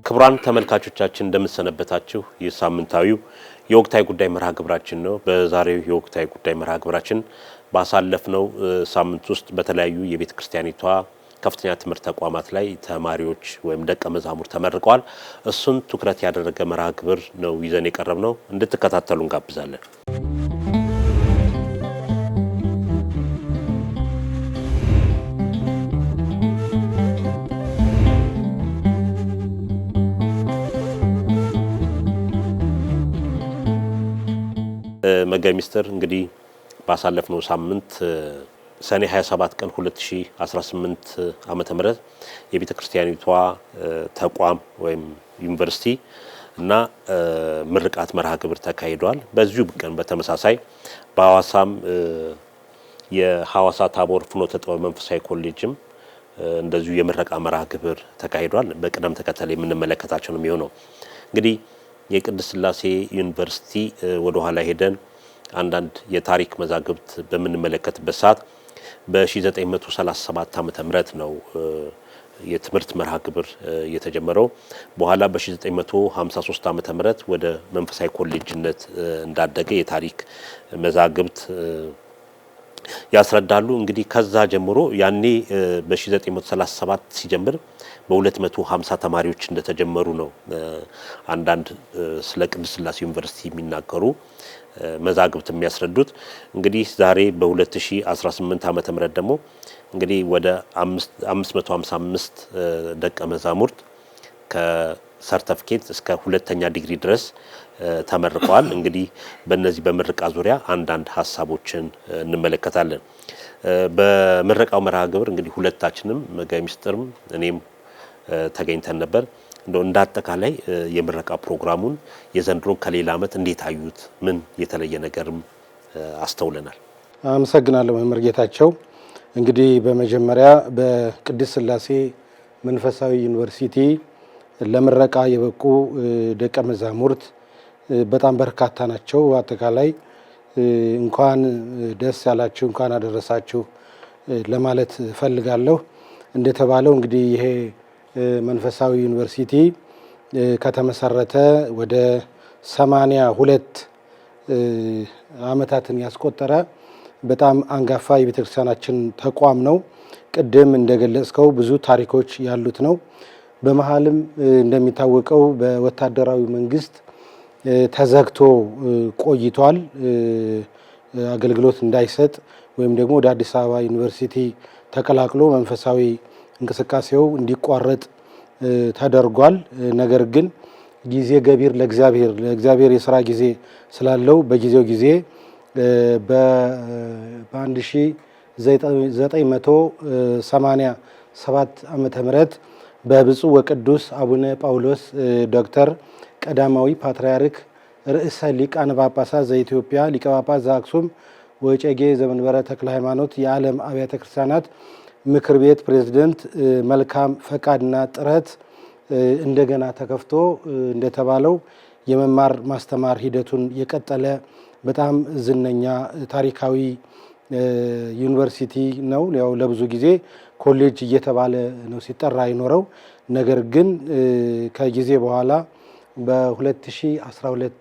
ክቡራን ተመልካቾቻችን እንደምትሰነበታችሁ የሳምንታዊው የወቅታዊ ጉዳይ መርሃ ግብራችን ነው። በዛሬው የወቅታዊ ጉዳይ መርሃ ግብራችን ባሳለፍነው ሳምንት ውስጥ በተለያዩ የቤተ ክርስቲያኒቷ ከፍተኛ ትምህርት ተቋማት ላይ ተማሪዎች ወይም ደቀ መዛሙርት ተመርቀዋል። እሱን ትኩረት ያደረገ መርሃ ግብር ነው ይዘን የቀረብነው። እንድትከታተሉ እንጋብዛለን። መጋቢ ሚስጥር እንግዲህ ባሳለፍነው ሳምንት ሰኔ 27 ቀን 2018 ዓመተ ምህረት የቤተ ክርስቲያኒቷ ተቋም ወይም ዩኒቨርሲቲ እና ምርቃት መርሃ ግብር ተካሂዷል። በዚሁ ቀን በተመሳሳይ በሐዋሳም የሐዋሳ ታቦር ፍኖተ ጥበብ መንፈሳዊ ኮሌጅም እንደዚሁ የምረቃ መርሃ ግብር ተካሂዷል። በቅደም ተከተል የምንመለከታቸው ነው የሚሆነው። እንግዲህ የቅድስት ሥላሴ ዩኒቨርሲቲ ወደ ኋላ ሄደን አንዳንድ የታሪክ መዛግብት በምንመለከትበት ሰዓት በ1937 ዓመተ ምህረት ነው የትምህርት መርሃ ግብር የተጀመረው። በኋላ በ1953 ዓመተ ምህረት ወደ መንፈሳዊ ኮሌጅነት እንዳደገ የታሪክ መዛግብት ያስረዳሉ። እንግዲህ ከዛ ጀምሮ ያኔ በ1937 ሲጀምር በ250 ተማሪዎች እንደተጀመሩ ነው አንዳንድ ስለ ቅድስት ሥላሴ ዩኒቨርሲቲ የሚናገሩ መዛግብት የሚያስረዱት። እንግዲህ ዛሬ በ2018 ዓመተ ምህረት ደግሞ እንግዲህ ወደ 555 ደቀ መዛሙርት ከሰርተፊኬት እስከ ሁለተኛ ዲግሪ ድረስ ተመርቀዋል። እንግዲህ በእነዚህ በምርቃ ዙሪያ አንዳንድ ሀሳቦችን እንመለከታለን። በምረቃው መርሃ ግብር እንግዲህ ሁለታችንም መጋቢ ሚስጥርም እኔም ተገኝተን ነበር። እንደው እንዳጠቃላይ የምረቃ ፕሮግራሙን የዘንድሮን ከሌላ ዓመት እንዴት አዩት? ምን የተለየ ነገርም አስተውለናል? አመሰግናለሁ መምህር ጌታቸው። እንግዲህ በመጀመሪያ በቅድስት ሥላሴ መንፈሳዊ ዩኒቨርሲቲ ለምረቃ የበቁ ደቀ መዛሙርት በጣም በርካታ ናቸው። አጠቃላይ እንኳን ደስ ያላችሁ እንኳን አደረሳችሁ ለማለት ፈልጋለሁ። እንደተባለው እንግዲህ ይሄ መንፈሳዊ ዩኒቨርሲቲ ከተመሰረተ ወደ 82 ዓመታትን ያስቆጠረ በጣም አንጋፋ የቤተክርስቲያናችን ተቋም ነው። ቅድም እንደገለጽከው ብዙ ታሪኮች ያሉት ነው። በመሀልም እንደሚታወቀው በወታደራዊ መንግስት ተዘግቶ ቆይቷል። አገልግሎት እንዳይሰጥ ወይም ደግሞ ወደ አዲስ አበባ ዩኒቨርሲቲ ተቀላቅሎ መንፈሳዊ እንቅስቃሴው እንዲቋረጥ ተደርጓል። ነገር ግን ጊዜ ገቢር ለእግዚአብሔር የሥራ ጊዜ ስላለው በጊዜው ጊዜ በ1987 ዓመተ ምህረት በብፁዕ ወቅዱስ አቡነ ጳውሎስ ዶክተር ቀዳማዊ ፓትርያርክ ርዕሰ ሊቃነ ጳጳሳት ዘኢትዮጵያ ሊቀ ጳጳስ ዘአክሱም ወዕጨጌ ዘመንበረ ተክለ ሃይማኖት የዓለም አብያተ ክርስቲያናት ምክር ቤት ፕሬዝዳንት መልካም ፈቃድና ጥረት እንደገና ተከፍቶ እንደተባለው የመማር ማስተማር ሂደቱን የቀጠለ በጣም ዝነኛ ታሪካዊ ዩኒቨርሲቲ ነው። ያው ለብዙ ጊዜ ኮሌጅ እየተባለ ነው ሲጠራ የኖረው። ነገር ግን ከጊዜ በኋላ በ2012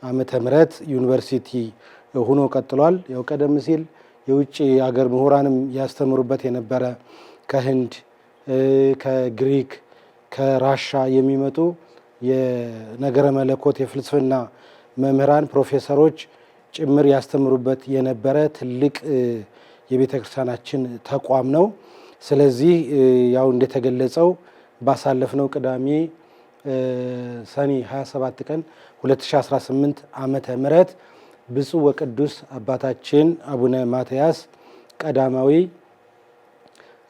ዓመተ ምህረት ዩኒቨርሲቲ ሆኖ ቀጥሏል። ያው ቀደም ሲል የውጭ ሀገር ምሁራንም ያስተምሩበት የነበረ ከህንድ፣ ከግሪክ፣ ከራሻ የሚመጡ የነገረ መለኮት የፍልስፍና መምህራን ፕሮፌሰሮች ጭምር ያስተምሩበት የነበረ ትልቅ የቤተ ክርስቲያናችን ተቋም ነው። ስለዚህ ያው እንደተገለጸው ባሳለፍነው ቅዳሜ ሰኔ 27 ቀን 2018 ዓመተ ምህረት ብፁዕ ወቅዱስ አባታችን አቡነ ማትያስ ቀዳማዊ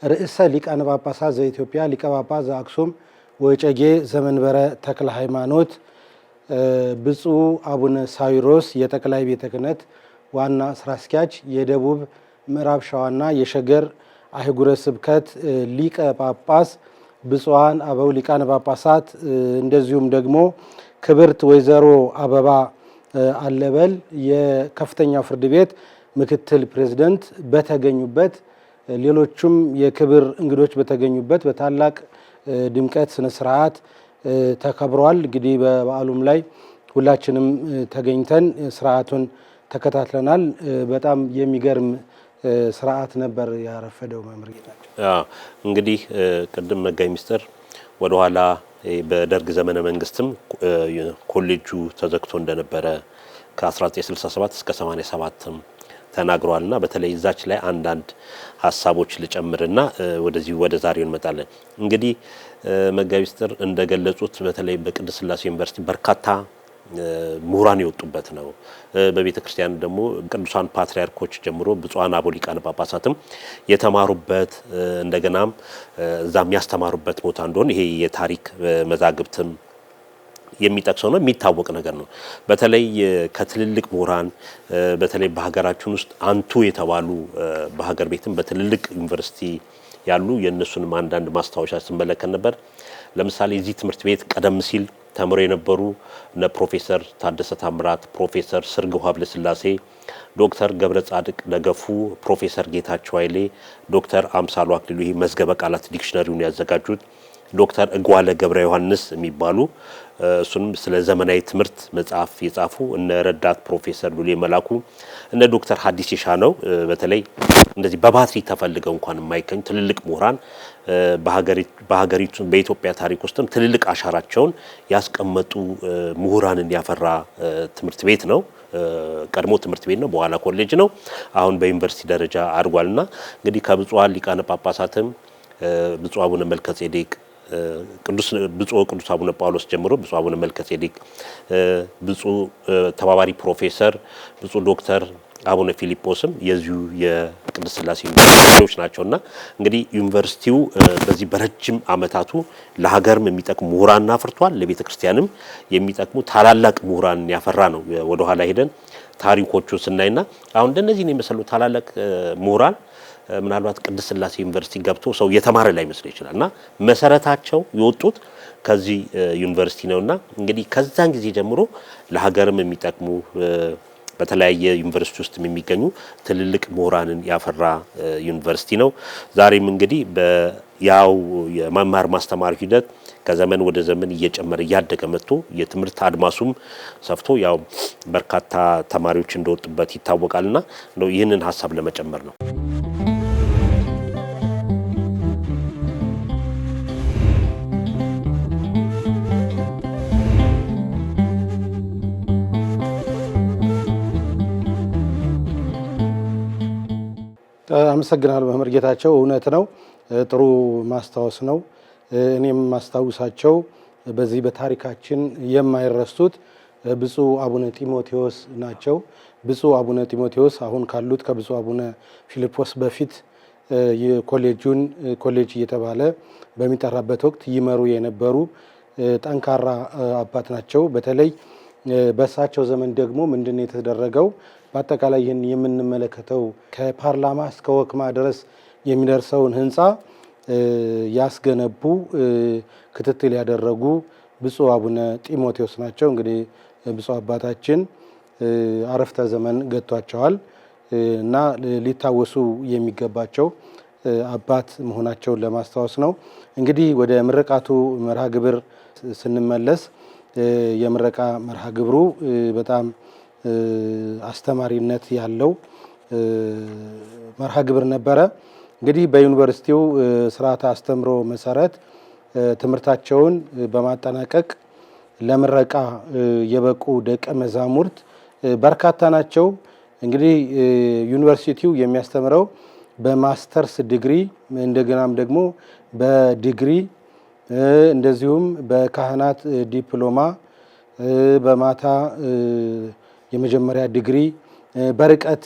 ርዕሰ ሊቃነ ጳጳሳት ዘኢትዮጵያ ሊቀ ጳጳስ ዘአክሱም ወዕጨጌ ዘመንበረ ተክለ ሃይማኖት፣ ብፁዕ አቡነ ሳዊሮስ የጠቅላይ ቤተ ክህነት ዋና ስራ አስኪያጅ፣ የደቡብ ምዕራብ ሸዋና የሸገር አህጉረ ስብከት ሊቀ ጳጳስ ብፁዓን አበው ሊቃነ ጳጳሳት እንደዚሁም ደግሞ ክብርት ወይዘሮ አበባ አለበል የከፍተኛው ፍርድ ቤት ምክትል ፕሬዝዳንት በተገኙበት ሌሎችም የክብር እንግዶች በተገኙበት በታላቅ ድምቀት ስነ ስርዓት ተከብሯል። እንግዲህ በበዓሉም ላይ ሁላችንም ተገኝተን ስርዓቱን ተከታትለናል። በጣም የሚገርም ስርዓት ነበር ያረፈደው። መምህር ጌታቸው እንግዲህ ቅድም መጋቢ ምስጢር ወደ ኋላ በደርግ ዘመነ መንግስትም ኮሌጁ ተዘግቶ እንደነበረ ከ1967 እስከ 87 ተናግሯልና በተለይ እዛች ላይ አንዳንድ ሀሳቦች ልጨምርና ወደ ዛሬው እንመጣለን። እንግዲህ መጋቢ ምስጢር እንደገለጹት በተለይ በቅድስት ሥላሴ ዩኒቨርሲቲ በርካታ ምሁራን የወጡበት ነው። በቤተ ክርስቲያን ደግሞ ቅዱሳን ፓትርያርኮች ጀምሮ ብፁዓን አበው ሊቃነ ጳጳሳትም የተማሩበት እንደገናም እዛም ያስተማሩበት ቦታ እንደሆነ ይሄ የታሪክ መዛግብትም የሚጠቅሰው ነው፣ የሚታወቅ ነገር ነው። በተለይ ከትልልቅ ምሁራን በተለይ በሀገራችን ውስጥ አንቱ የተባሉ በሀገር ቤትም በትልልቅ ዩኒቨርሲቲ ያሉ የእነሱንም አንዳንድ ማስታወሻ ስንመለከት ነበር። ለምሳሌ እዚህ ትምህርት ቤት ቀደም ሲል ተምሮ የነበሩ እነ ፕሮፌሰር ታደሰ ታምራት፣ ፕሮፌሰር ስርግው ሀብለስላሴ፣ ዶክተር ገብረ ጻድቅ ደገፉ፣ ፕሮፌሰር ጌታቸው ኃይሌ፣ ዶክተር አምሳሉ አክሊሉ ይሄ መዝገበ ቃላት ዲክሽነሪውን ያዘጋጁት፣ ዶክተር እጓለ ገብረ ዮሐንስ የሚባሉ እሱንም ስለ ዘመናዊ ትምህርት መጽሐፍ የጻፉ እነ ረዳት ፕሮፌሰር ሉሌ መላኩ፣ እነ ዶክተር ሀዲስ የሻነው በተለይ እንደዚህ በባትሪ ተፈልገው እንኳን የማይገኙ ትልልቅ ምሁራን በሀገሪቱ በኢትዮጵያ ታሪክ ውስጥም ትልልቅ አሻራቸውን ያስቀመጡ ምሁራንን ያፈራ ትምህርት ቤት ነው። ቀድሞ ትምህርት ቤት ነው፣ በኋላ ኮሌጅ ነው። አሁን በዩኒቨርሲቲ ደረጃ አድጓልና እንግዲህ ከብፁዓን ሊቃነ ጳጳሳትም ብፁዕ አቡነ መልከጼዴቅ ብፁዕ ቅዱስ አቡነ ጳውሎስ ጀምሮ ብፁዕ አቡነ መልከጼዴቅ፣ ብፁዕ ተባባሪ ፕሮፌሰር ብፁዕ ዶክተር አቡነ ፊሊጶስም የዚሁ የቅድስት ሥላሴ ዩኒቨርሲቲዎች ናቸውና እንግዲህ ዩኒቨርሲቲው በዚህ በረጅም ዓመታቱ ለሀገርም የሚጠቅሙ ምሁራን አፍርቷል፣ ለቤተ ክርስቲያንም የሚጠቅሙ ታላላቅ ምሁራን ያፈራ ነው። ወደ ኋላ ሄደን ታሪኮቹ ስናይና አሁን እንደነዚህ ነው የመሰሉ ታላላቅ ምሁራን ምናልባት ቅድስት ሥላሴ ዩኒቨርሲቲ ገብቶ ሰው የተማረ ላይ መስል ይችላልና መሰረታቸው የወጡት ከዚህ ዩኒቨርሲቲ ነውና እንግዲህ ከዛን ጊዜ ጀምሮ ለሀገርም የሚጠቅሙ በተለያየ ዩኒቨርሲቲ ውስጥ የሚገኙ ትልልቅ ምሁራንን ያፈራ ዩኒቨርሲቲ ነው። ዛሬም እንግዲህ በያው የመማር ማስተማር ሂደት ከዘመን ወደ ዘመን እየጨመረ እያደገ መጥቶ የትምህርት አድማሱም ሰፍቶ ያው በርካታ ተማሪዎች እንደወጡበት ይታወቃልና ነው ይህንን ሀሳብ ለመጨመር ነው። አመሰግናለሁ መምህር ጌታቸው። እውነት ነው፣ ጥሩ ማስታወስ ነው። እኔም ማስታውሳቸው በዚህ በታሪካችን የማይረሱት ብፁዕ አቡነ ጢሞቴዎስ ናቸው። ብፁዕ አቡነ ጢሞቴዎስ አሁን ካሉት ከብፁዕ አቡነ ፊልጶስ በፊት የኮሌጁን ኮሌጅ እየተባለ በሚጠራበት ወቅት ይመሩ የነበሩ ጠንካራ አባት ናቸው። በተለይ በእሳቸው ዘመን ደግሞ ምንድነው የተደረገው? በአጠቃላይ ይህን የምንመለከተው ከፓርላማ እስከ ወክማ ድረስ የሚደርሰውን ህንፃ ያስገነቡ ክትትል ያደረጉ ብፁዕ አቡነ ጢሞቴዎስ ናቸው። እንግዲህ ብፁዕ አባታችን አረፍተ ዘመን ገጥቷቸዋል እና ሊታወሱ የሚገባቸው አባት መሆናቸውን ለማስታወስ ነው። እንግዲህ ወደ ምረቃቱ መርሃ ግብር ስንመለስ የምረቃ መርሃ ግብሩ በጣም አስተማሪነት ያለው መርሃ ግብር ነበረ። እንግዲህ በዩኒቨርሲቲው ስርዓተ አስተምሮ መሰረት ትምህርታቸውን በማጠናቀቅ ለምረቃ የበቁ ደቀ መዛሙርት በርካታ ናቸው። እንግዲህ ዩኒቨርሲቲው የሚያስተምረው በማስተርስ ዲግሪ እንደገናም ደግሞ በዲግሪ እንደዚሁም በካህናት ዲፕሎማ በማታ የመጀመሪያ ዲግሪ በርቀት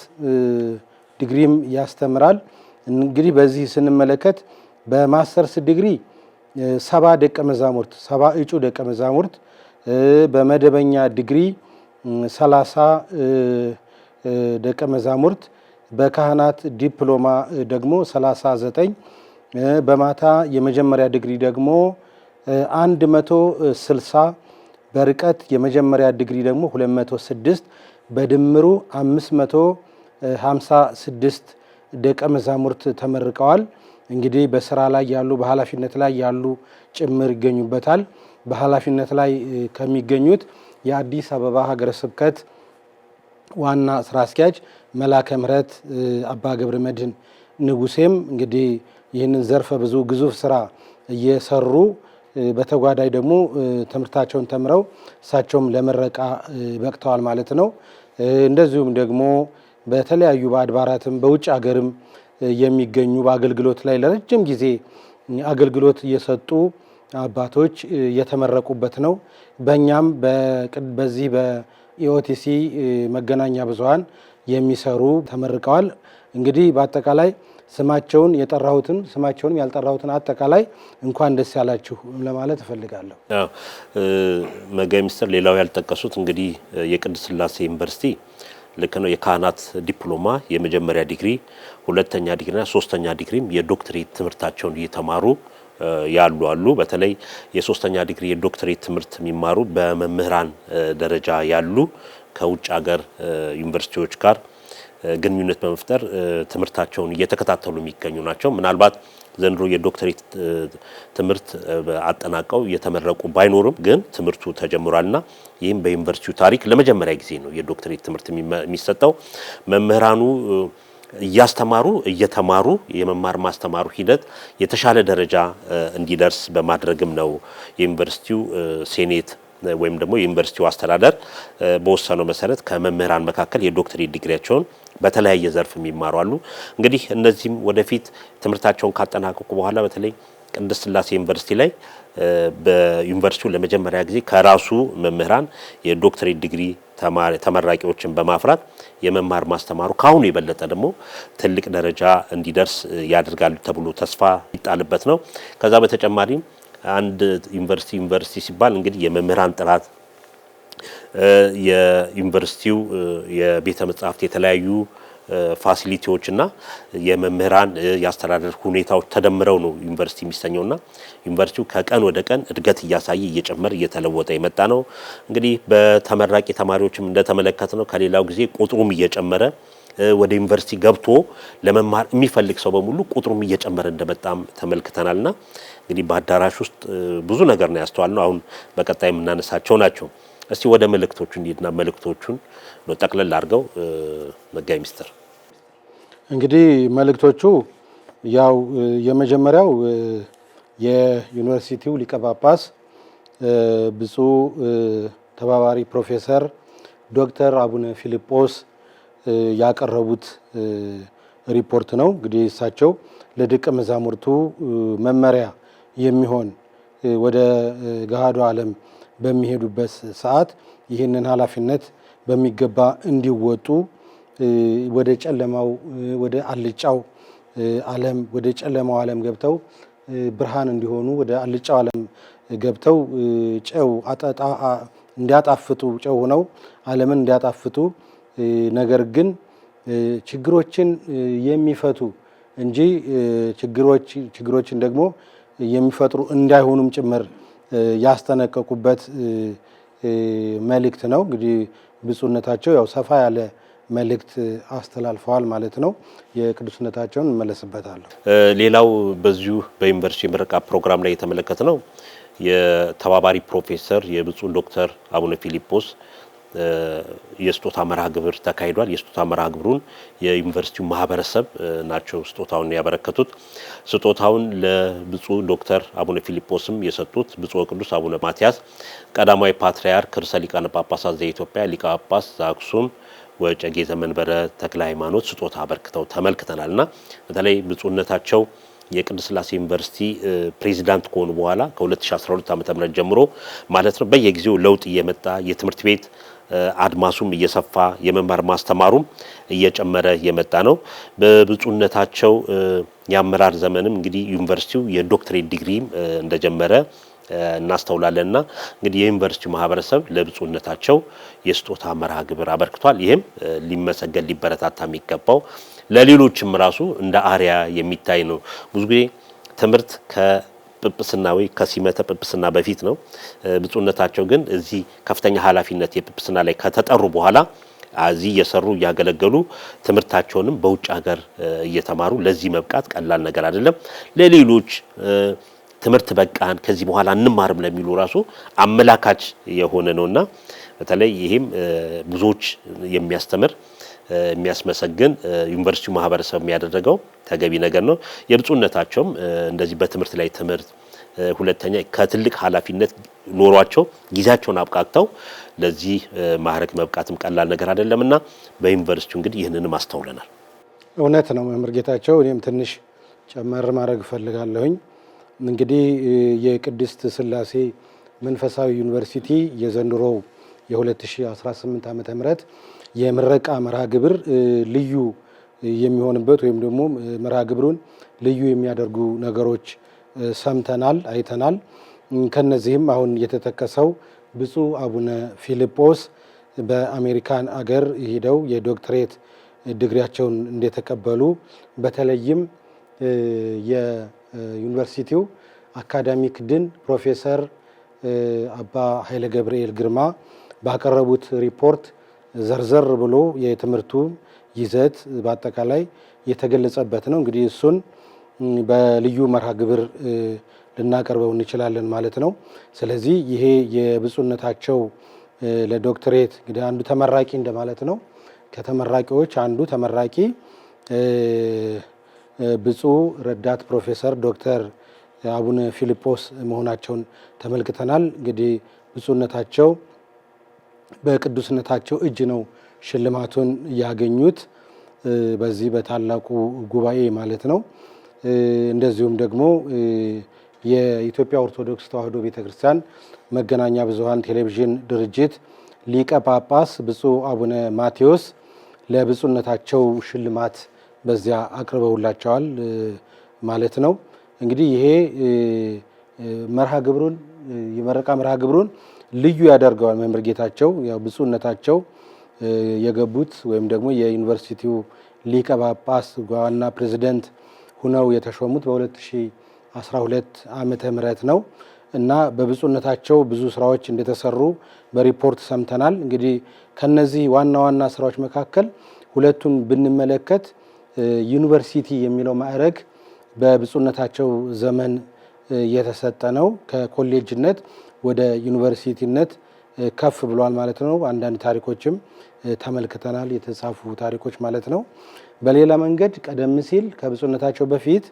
ዲግሪም ያስተምራል። እንግዲህ በዚህ ስንመለከት በማስተርስ ዲግሪ 70 ደቀ መዛሙርት 70 እጩ ደቀ መዛሙርት በመደበኛ ዲግሪ 30 ደቀ መዛሙርት በካህናት ዲፕሎማ ደግሞ 39 በማታ የመጀመሪያ ዲግሪ ደግሞ 160 በርቀት የመጀመሪያ ዲግሪ ደግሞ 206 በድምሩ 556 ደቀ መዛሙርት ተመርቀዋል። እንግዲህ በስራ ላይ ያሉ በኃላፊነት ላይ ያሉ ጭምር ይገኙበታል። በኃላፊነት ላይ ከሚገኙት የአዲስ አበባ ሀገረ ስብከት ዋና ስራ አስኪያጅ መላከ ምሕረት አባ ገብረ መድኅን ንጉሴም እንግዲህ ይህንን ዘርፈ ብዙ ግዙፍ ስራ እየሰሩ በተጓዳኝ ደግሞ ትምህርታቸውን ተምረው እሳቸውም ለምረቃ በቅተዋል ማለት ነው። እንደዚሁም ደግሞ በተለያዩ በአድባራትም በውጭ ሀገርም የሚገኙ በአገልግሎት ላይ ለረጅም ጊዜ አገልግሎት እየሰጡ አባቶች የተመረቁበት ነው። በእኛም በዚህ በኢኦቲሲ መገናኛ ብዙኃን የሚሰሩ ተመርቀዋል። እንግዲህ በአጠቃላይ ስማቸውን የጠራሁትን ስማቸውንም ያልጠራሁትን አጠቃላይ እንኳን ደስ ያላችሁ ለማለት እፈልጋለሁ። መጋቤ ምስጢር ሌላው ያልጠቀሱት እንግዲህ የቅድስት ሥላሴ ዩኒቨርሲቲ ልክ ነው የካህናት ዲፕሎማ የመጀመሪያ ዲግሪ፣ ሁለተኛ ዲግሪና ሶስተኛ ዲግሪም የዶክትሬት ትምህርታቸውን እየተማሩ ያሉ አሉ። በተለይ የሶስተኛ ዲግሪ የዶክትሬት ትምህርት የሚማሩ በመምህራን ደረጃ ያሉ ከውጭ ሀገር ዩኒቨርሲቲዎች ጋር ግንኙነት በመፍጠር ትምህርታቸውን እየተከታተሉ የሚገኙ ናቸው። ምናልባት ዘንድሮ የዶክትሬት ትምህርት አጠናቀው እየተመረቁ ባይኖርም ግን ትምህርቱ ተጀምሯልና ይህም በዩኒቨርሲቲው ታሪክ ለመጀመሪያ ጊዜ ነው የዶክትሬት ትምህርት የሚሰጠው። መምህራኑ እያስተማሩ እየተማሩ የመማር ማስተማሩ ሂደት የተሻለ ደረጃ እንዲደርስ በማድረግም ነው የዩኒቨርሲቲው ሴኔት ወይም ደግሞ የዩኒቨርሲቲው አስተዳደር በወሰነው መሰረት ከመምህራን መካከል የዶክትሬት ዲግሪያቸውን በተለያየ ዘርፍ የሚማሩ አሉ። እንግዲህ እነዚህም ወደፊት ትምህርታቸውን ካጠናቀቁ በኋላ በተለይ ቅድስት ሥላሴ ዩኒቨርሲቲ ላይ በዩኒቨርሲቲው ለመጀመሪያ ጊዜ ከራሱ መምህራን የዶክትሬት ዲግሪ ተመራቂዎችን በማፍራት የመማር ማስተማሩ ካሁኑ የበለጠ ደግሞ ትልቅ ደረጃ እንዲደርስ ያደርጋሉ ተብሎ ተስፋ ይጣልበት ነው። ከዛ በተጨማሪም አንድ ዩኒቨርሲቲ ሲባል እንግዲህ የመምህራን ጥራት የዩኒቨርሲቲው የቤተ መጻሕፍት የተለያዩ ፋሲሊቲዎችና የመምህራን የአስተዳደር ሁኔታዎች ተደምረው ነው ዩኒቨርሲቲ የሚሰኘውና ዩኒቨርሲቲው ከቀን ወደ ቀን እድገት እያሳየ እየጨመረ እየተለወጠ የመጣ ነው። እንግዲህ በተመራቂ ተማሪዎችም እንደተመለከተ ነው ከሌላው ጊዜ ቁጥሩም እየጨመረ ወደ ዩኒቨርሲቲ ገብቶ ለመማር የሚፈልግ ሰው በሙሉ ቁጥሩም እየጨመረ እንደመጣም ተመልክተናልና እንግዲህ በአዳራሽ ውስጥ ብዙ ነገር ነው ያስተዋልነው። አሁን በቀጣይ የምናነሳቸው ናቸው። እስቲ ወደ መልእክቶቹ እንሂድና መልእክቶቹን ነው ጠቅለል አድርገው መጋቤ ምስጢር። እንግዲህ መልእክቶቹ ያው የመጀመሪያው የዩኒቨርሲቲው ሊቀ ጳጳስ ብፁዕ ተባባሪ ፕሮፌሰር ዶክተር አቡነ ፊልጶስ ያቀረቡት ሪፖርት ነው። እንግዲህ እሳቸው ለደቀ መዛሙርቱ መመሪያ የሚሆን ወደ ገሃዱ ዓለም በሚሄዱበት ሰዓት ይህንን ኃላፊነት በሚገባ እንዲወጡ ወደ ጨለማው ወደ አልጫው ዓለም ወደ ጨለማው ዓለም ገብተው ብርሃን እንዲሆኑ ወደ አልጫው ዓለም ገብተው ጨው እንዲያጣፍጡ ጨው ሆነው ዓለምን እንዲያጣፍጡ ነገር ግን ችግሮችን የሚፈቱ እንጂ ችግሮችን ደግሞ የሚፈጥሩ እንዳይሆኑም ጭምር ያስጠነቀቁበት መልእክት ነው። እንግዲህ ብፁዕነታቸው ያው ሰፋ ያለ መልእክት አስተላልፈዋል ማለት ነው። የቅዱስነታቸውን እንመለስበታለሁ። ሌላው በዚሁ በዩኒቨርሲቲ ምረቃ ፕሮግራም ላይ የተመለከተ ነው የተባባሪ ፕሮፌሰር የብፁዕ ዶክተር አቡነ ፊልጶስ የስጦታ መርሃ ግብር ተካሂዷል። የስጦታ መርሃ ግብሩን የዩኒቨርሲቲው ማህበረሰብ ናቸው ስጦታውን ያበረከቱት። ስጦታውን ለብፁዕ ዶክተር አቡነ ፊልጶስም የሰጡት ብፁዕ ቅዱስ አቡነ ማትያስ ቀዳማዊ ፓትርያርክ ርዕሰ ሊቃነ ጳጳሳት ዘኢትዮጵያ ሊቀ ጳጳስ ዘአክሱም ወዕጨጌ ዘመንበረ ተክለ ሃይማኖት ስጦታ አበርክተው ተመልክተናልና በተለይ ብፁዕነታቸው የቅድስት ሥላሴ ዩኒቨርሲቲ ፕሬዚዳንት ከሆኑ በኋላ ከ2012 ዓ.ም ጀምሮ ማለት ነው በየጊዜው ለውጥ እየመጣ የትምህርት ቤት አድማሱም እየሰፋ የመማር ማስተማሩም እየጨመረ የመጣ ነው። በብፁዕነታቸው የአመራር ዘመንም እንግዲህ ዩኒቨርሲቲው የዶክትሬት ዲግሪም እንደጀመረ እናስተውላለንና እንግዲህ የዩኒቨርሲቲው ማህበረሰብ ለብፁዕነታቸው የስጦታ መርሃ ግብር አበርክቷል። ይህም ሊመሰገን ሊበረታታ የሚገባው ለሌሎችም ራሱ እንደ አርያ የሚታይ ነው። ብዙ ጊዜ ትምህርት ከጵጵስናዊ ከሲመተ ጵጵስና በፊት ነው። ብፁዕነታቸው ግን እዚህ ከፍተኛ ኃላፊነት የጵጵስና ላይ ከተጠሩ በኋላ እዚህ እየሰሩ እያገለገሉ ትምህርታቸውንም በውጭ ሀገር እየተማሩ ለዚህ መብቃት ቀላል ነገር አይደለም። ለሌሎች ትምህርት በቃን ከዚህ በኋላ እንማርም ለሚሉ ራሱ አመላካች የሆነ ነውና በተለይ ይሄም ብዙዎች የሚያስተምር የሚያስመሰግን ዩኒቨርሲቲው ማህበረሰብ የሚያደርገው ተገቢ ነገር ነው። የብፁዕነታቸውም እንደዚህ በትምህርት ላይ ትምህርት ሁለተኛ ከትልቅ ኃላፊነት ኖሯቸው ጊዜያቸውን አብቃቅተው ለዚህ ማዕረግ መብቃትም ቀላል ነገር አይደለምና በዩኒቨርሲቲው እንግዲህ ይህንንም አስተውለናል። እውነት ነው መምህር ጌታቸው። እኔም ትንሽ ጨመር ማድረግ እፈልጋለሁኝ። እንግዲህ የቅድስት ሥላሴ መንፈሳዊ ዩኒቨርሲቲ የዘንድሮው የ2018 ዓመተ ምህረት የምረቃ መርሃ ግብር ልዩ የሚሆንበት ወይም ደግሞ መርሃ ግብሩን ልዩ የሚያደርጉ ነገሮች ሰምተናል፣ አይተናል። ከነዚህም አሁን የተጠቀሰው ብፁዕ አቡነ ፊልጶስ በአሜሪካን አገር ሄደው የዶክትሬት ዲግሪያቸውን እንደተቀበሉ በተለይም የዩኒቨርሲቲው አካዳሚክ ዲን ፕሮፌሰር አባ ኃይለ ገብርኤል ግርማ ባቀረቡት ሪፖርት ዘርዘር ብሎ የትምህርቱ ይዘት በአጠቃላይ የተገለጸበት ነው። እንግዲህ እሱን በልዩ መርሃ ግብር ልናቀርበው እንችላለን ማለት ነው። ስለዚህ ይሄ የብፁዕነታቸው ለዶክትሬት እንግዲህ አንዱ ተመራቂ እንደማለት ነው። ከተመራቂዎች አንዱ ተመራቂ ብፁዕ ረዳት ፕሮፌሰር ዶክተር አቡነ ፊልጶስ መሆናቸውን ተመልክተናል። እንግዲህ ብፁዕነታቸው በቅዱስነታቸው እጅ ነው ሽልማቱን ያገኙት በዚህ በታላቁ ጉባኤ ማለት ነው። እንደዚሁም ደግሞ የኢትዮጵያ ኦርቶዶክስ ተዋሕዶ ቤተክርስቲያን መገናኛ ብዙኃን ቴሌቪዥን ድርጅት ሊቀ ጳጳስ ብፁዕ አቡነ ማቴዎስ ለብፁዕነታቸው ሽልማት በዚያ አቅርበውላቸዋል ማለት ነው። እንግዲህ ይሄ መርሃ ግብሩን የመረቃ መርሃ ግብሩን ልዩ ያደርገዋል። መምህር ጌታቸው ያው ብፁዕነታቸው የገቡት ወይም ደግሞ የዩኒቨርሲቲው ሊቀ ጳጳስ ዋና ፕሬዝዳንት ሁነው የተሾሙት በ2012 ዓመተ ምህረት ነው እና በብፁዕነታቸው ብዙ ስራዎች እንደተሰሩ በሪፖርት ሰምተናል። እንግዲህ ከነዚህ ዋና ዋና ስራዎች መካከል ሁለቱን ብንመለከት ዩኒቨርሲቲ የሚለው ማዕረግ በብፁዕነታቸው ዘመን የተሰጠ ነው። ከኮሌጅነት ወደ ዩኒቨርሲቲነት ከፍ ብሏል ማለት ነው። አንዳንድ ታሪኮችም ተመልክተናል፣ የተጻፉ ታሪኮች ማለት ነው። በሌላ መንገድ ቀደም ሲል ከብፁዕነታቸው በፊት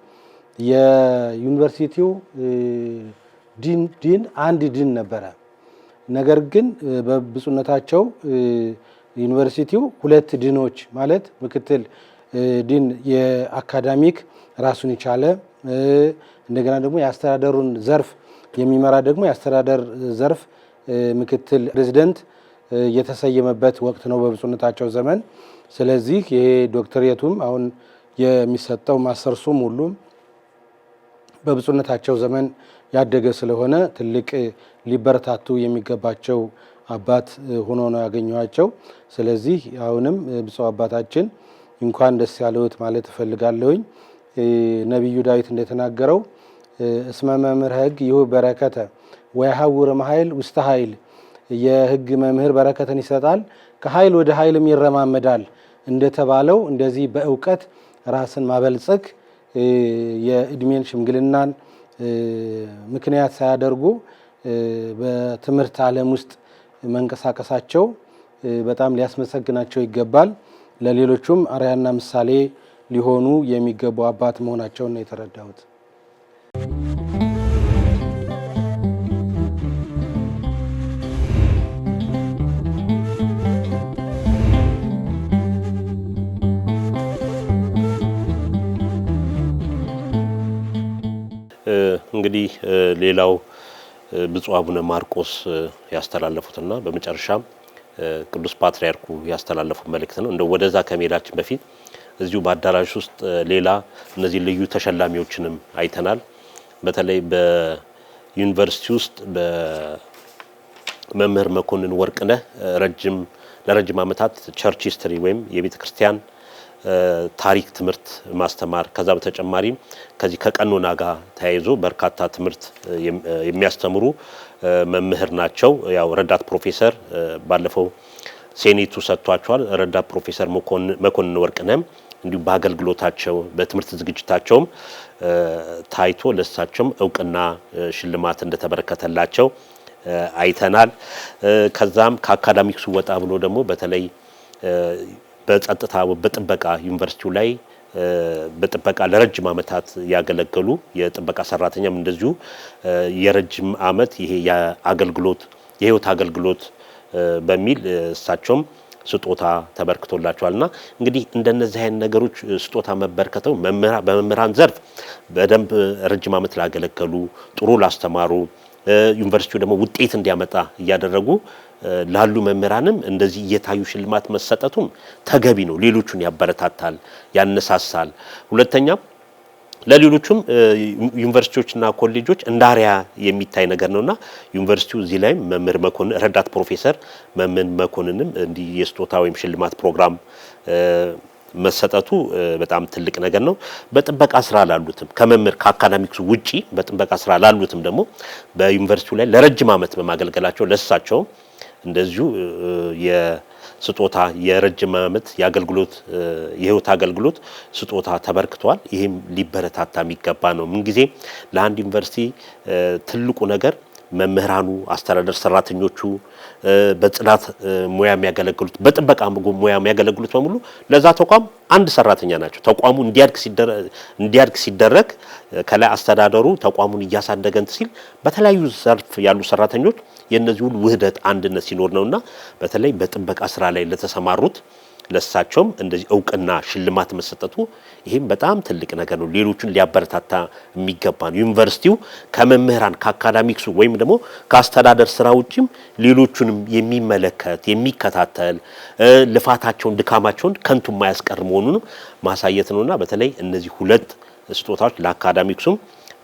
የዩኒቨርሲቲው ዲን አንድ ዲን ነበረ። ነገር ግን በብፁዕነታቸው ዩኒቨርሲቲው ሁለት ዲኖች ማለት ምክትል ዲን የአካዳሚክ ራሱን የቻለ እንደገና ደግሞ የአስተዳደሩን ዘርፍ የሚመራ ደግሞ የአስተዳደር ዘርፍ ምክትል ፕሬዝዳንት የተሰየመበት ወቅት ነው በብፁዕነታቸው ዘመን። ስለዚህ ይሄ ዶክትሬቱም አሁን የሚሰጠው ማስተርሱም ሁሉም በብፁዕነታቸው ዘመን ያደገ ስለሆነ ትልቅ ሊበረታቱ የሚገባቸው አባት ሆኖ ነው ያገኘኋቸው። ስለዚህ አሁንም ብፁዕ አባታችን እንኳን ደስ ያለዎት ማለት እፈልጋለሁኝ። ነቢዩ ዳዊት እንደተናገረው እስመ መምህር ሕግ ይሁብ በረከተ ወይሐውር እምኃይል ውስተ ኃይል፣ የሕግ መምህር በረከትን ይሰጣል ከኃይል ወደ ኃይልም ይረማመዳል እንደተባለው እንደዚህ በእውቀት ራስን ማበልጸግ የእድሜን ሽምግልናን ምክንያት ሳያደርጉ በትምህርት ዓለም ውስጥ መንቀሳቀሳቸው በጣም ሊያስመሰግናቸው ይገባል። ለሌሎቹም አርአያና ምሳሌ ሊሆኑ የሚገቡ አባት መሆናቸውን ነው የተረዳሁት። እንግዲህ ሌላው ብፁዕ አቡነ ማርቆስ ያስተላለፉትና በመጨረሻም ቅዱስ ፓትርያርኩ ያስተላለፉት መልእክት ነው። እንደ ወደዛ ከመሄዳችን በፊት እዚሁ በአዳራሽ ውስጥ ሌላ እነዚህ ልዩ ተሸላሚዎችንም አይተናል። በተለይ በዩኒቨርሲቲ ውስጥ በመምህር መኮንን ወርቅነህ ለረጅም ዓመታት ቸርች ሂስትሪ ወይም የቤተ ክርስቲያን ታሪክ ትምህርት ማስተማር ከዛ በተጨማሪ ከዚህ ከቀኖና ጋር ተያይዞ በርካታ ትምህርት የሚያስተምሩ መምህር ናቸው። ያው ረዳት ፕሮፌሰር ባለፈው ሴኔቱ ሰጥቷቸዋል። ረዳት ፕሮፌሰር መኮንን ወርቅነህም እንዲሁ በአገልግሎታቸው በትምህርት ዝግጅታቸውም ታይቶ ለሳቸውም እውቅና ሽልማት እንደተበረከተላቸው አይተናል። ከዛም ከአካዳሚክሱ ወጣ ብሎ ደግሞ በተለይ በጸጥታ በጥበቃ ዩኒቨርሲቲው ላይ በጥበቃ ለረጅም ዓመታት ያገለገሉ የጥበቃ ሰራተኛም እንደዚሁ የረጅም ዓመት ይሄ የአገልግሎት የህይወት አገልግሎት በሚል እሳቸውም ስጦታ ተበርክቶላቸዋልና እንግዲህ እንደነዚህ አይነት ነገሮች ስጦታ መበርከተው በመምህራን ዘርፍ በደንብ ረጅም ዓመት ላገለገሉ ጥሩ ላስተማሩ ዩኒቨርሲቲው ደግሞ ውጤት እንዲያመጣ እያደረጉ ላሉ መምህራንም እንደዚህ እየታዩ ሽልማት መሰጠቱም ተገቢ ነው። ሌሎቹን ያበረታታል፣ ያነሳሳል። ሁለተኛ ለሌሎቹም ዩኒቨርሲቲዎችና ኮሌጆች እንዳሪያ የሚታይ ነገር ነውና ዩኒቨርሲቲው እዚህ ላይ መምህር መኮንን ረዳት ፕሮፌሰር መምህር መኮንንም እንዲህ የስጦታ ወይም ሽልማት ፕሮግራም መሰጠቱ በጣም ትልቅ ነገር ነው። በጥበቃ ስራ ላሉትም ከመምህር ከአካዳሚክሱ ውጪ በጥበቃ ስራ ላሉትም ደግሞ በዩኒቨርሲቲው ላይ ለረጅም ዓመት በማገልገላቸው ለሳቸው እንደዚሁ የስጦታ የረጅም ዓመት የአገልግሎት የህይወት አገልግሎት ስጦታ ተበርክቷል። ይሄም ሊበረታታ የሚገባ ነው። ምን ጊዜ ለአንድ ዩኒቨርሲቲ ትልቁ ነገር መምህራኑ፣ አስተዳደር ሰራተኞቹ፣ በጽዳት ሙያ የሚያገለግሉት፣ በጥበቃ ሙያ የሚያገለግሉት በሙሉ ለዛ ተቋም አንድ ሰራተኛ ናቸው። ተቋሙ እንዲያድግ ሲደረግ ከላይ አስተዳደሩ ተቋሙን እያሳደገን ሲል በተለያዩ ዘርፍ ያሉ ሰራተኞች የነዚህ ሁሉ ውህደት አንድነት ሲኖር ነውና በተለይ በጥበቃ ስራ ላይ ለተሰማሩት ለሳቸውም እንደዚህ እውቅና ሽልማት መሰጠቱ ይሄም በጣም ትልቅ ነገር ነው። ሌሎቹን ሊያበረታታ የሚገባ ነው። ዩኒቨርሲቲው ከመምህራን ከአካዳሚክሱ ወይም ደግሞ ከአስተዳደር ስራ ውጪም ሌሎቹንም የሚመለከት የሚከታተል ልፋታቸውን ድካማቸውን ከንቱ የማያስቀር መሆኑን ማሳየት ነውና በተለይ እነዚህ ሁለት ስጦታዎች ለአካዳሚክሱም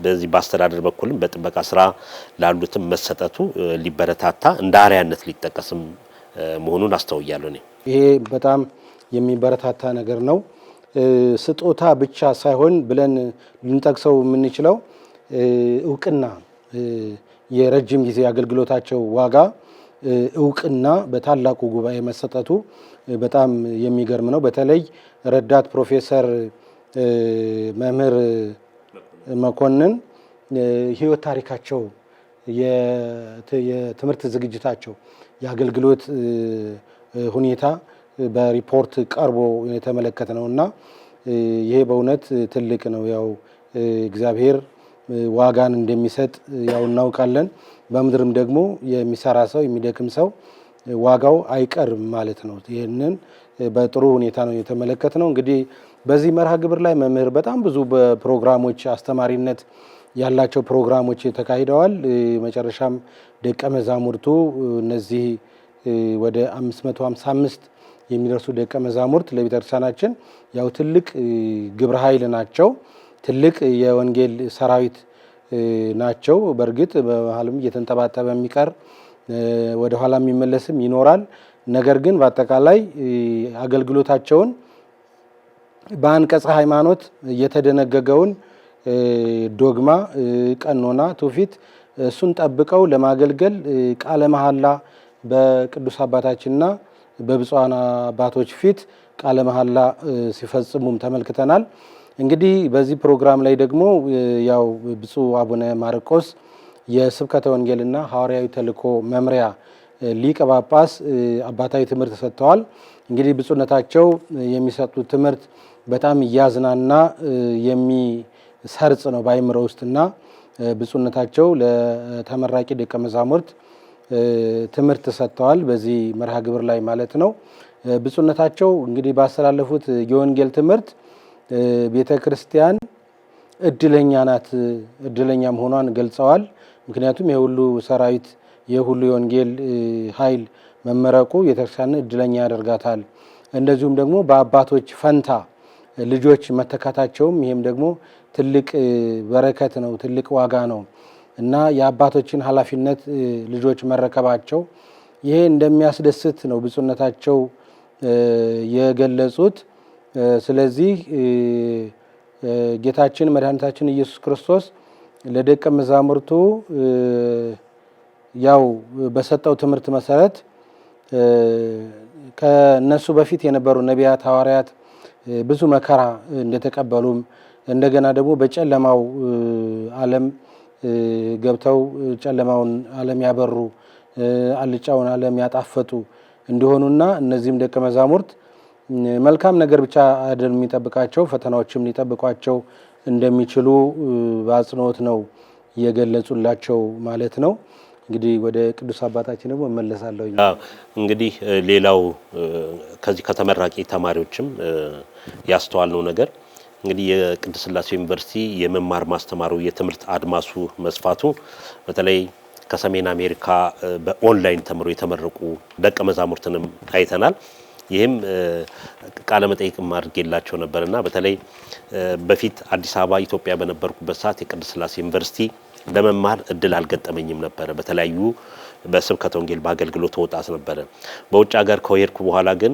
በዚህ በአስተዳደር በኩልም በጥበቃ ስራ ላሉትም መሰጠቱ ሊበረታታ እንደ አርአያነት ሊጠቀስም መሆኑን አስተውያለሁ እኔ። ይሄ በጣም የሚበረታታ ነገር ነው። ስጦታ ብቻ ሳይሆን ብለን ልንጠቅሰው የምንችለው እውቅና የረጅም ጊዜ አገልግሎታቸው ዋጋ እውቅና በታላቁ ጉባኤ መሰጠቱ በጣም የሚገርም ነው። በተለይ ረዳት ፕሮፌሰር መምህር መኮንን ህይወት ታሪካቸው የትምህርት ዝግጅታቸው የአገልግሎት ሁኔታ በሪፖርት ቀርቦ የተመለከተ ነውና ይሄ በእውነት ትልቅ ነው። ያው እግዚአብሔር ዋጋን እንደሚሰጥ ያው እናውቃለን። በምድርም ደግሞ የሚሰራ ሰው የሚደክም ሰው ዋጋው አይቀርም ማለት ነው። ይህንን በጥሩ ሁኔታ ነው የተመለከትነው። እንግዲህ በዚህ መርሃ ግብር ላይ መምህር በጣም ብዙ በፕሮግራሞች አስተማሪነት ያላቸው ፕሮግራሞች ተካሂደዋል። መጨረሻም ደቀ መዛሙርቱ እነዚህ ወደ 555 የሚደርሱ ደቀ መዛሙርት ለቤተክርስቲያናችን ያው ትልቅ ግብረ ኃይል ናቸው። ትልቅ የወንጌል ሰራዊት ናቸው። በእርግጥ በመሀልም እየተንጠባጠበ የሚቀር ወደ ኋላ የሚመለስም ይኖራል። ነገር ግን በአጠቃላይ አገልግሎታቸውን በአንቀጸ ሃይማኖት የተደነገገውን ዶግማ፣ ቀኖና፣ ትውፊት እሱን ጠብቀው ለማገልገል ቃለ መሐላ በቅዱስ አባታችንና በብፁዓን አባቶች ፊት ቃለ መሐላ ሲፈጽሙም ተመልክተናል። እንግዲህ በዚህ ፕሮግራም ላይ ደግሞ ያው ብፁዕ አቡነ ማርቆስ የስብከተ ወንጌልና ሐዋርያዊ ተልእኮ መምሪያ ሊቀ ጳጳስ አባታዊ ትምህርት ሰጥተዋል። እንግዲህ ብፁዕነታቸው የሚሰጡት ትምህርት በጣም እያዝናና የሚሰርጽ ነው በአእምሮ ውስጥና ብፁዕነታቸው ለተመራቂ ደቀ መዛሙርት ትምህርት ሰጥተዋል በዚህ መርሃ ግብር ላይ ማለት ነው። ብፁዕነታቸው እንግዲህ ባስተላለፉት የወንጌል ትምህርት ቤተ ክርስቲያን እድለኛ ናት፣ እድለኛ መሆኗን ገልጸዋል። ምክንያቱም የሁሉ ሰራዊት የሁሉ የወንጌል ኃይል መመረቁ ቤተክርስቲያንን እድለኛ ያደርጋታል። እንደዚሁም ደግሞ በአባቶች ፈንታ ልጆች መተካታቸውም ይሄም ደግሞ ትልቅ በረከት ነው፣ ትልቅ ዋጋ ነው እና የአባቶችን ኃላፊነት ልጆች መረከባቸው ይሄ እንደሚያስደስት ነው ብፁዕነታቸው የገለጹት። ስለዚህ ጌታችን መድኃኒታችን ኢየሱስ ክርስቶስ ለደቀ መዛሙርቱ ያው በሰጠው ትምህርት መሰረት ከነሱ በፊት የነበሩ ነቢያት ሐዋርያት ብዙ መከራ እንደተቀበሉም እንደገና ደግሞ በጨለማው ዓለም ገብተው ጨለማውን ዓለም ያበሩ አልጫውን ዓለም ያጣፈጡ እንዲሆኑና እነዚህም ደቀ መዛሙርት መልካም ነገር ብቻ አይደለም የሚጠብቃቸው ፈተናዎችም ሊጠብቋቸው እንደሚችሉ በአጽንኦት ነው የገለጹላቸው ማለት ነው። እንግዲህ ወደ ቅዱስ አባታችን ደግሞ እመለሳለሁ። እንግዲህ ሌላው ከዚህ ከተመራቂ ተማሪዎችም ያስተዋልነው ነገር እንግዲህ የቅድስት ሥላሴ ዩኒቨርሲቲ የመማር ማስተማሩ የትምህርት አድማሱ መስፋቱ በተለይ ከሰሜን አሜሪካ በኦንላይን ተምሮ የተመረቁ ደቀ መዛሙርትንም አይተናል። ይህም ቃለ መጠይቅም አድርጌላቸው ነበርና በተለይ በፊት አዲስ አበባ ኢትዮጵያ በነበርኩበት ሰዓት የቅድስት ሥላሴ ዩኒቨርሲቲ ለመማር እድል አልገጠመኝም ነበር። በተለያዩ በስብከተ ወንጌል በአገልግሎት ተወጣት ነበር። በውጭ ሀገር ከሄድኩ በኋላ ግን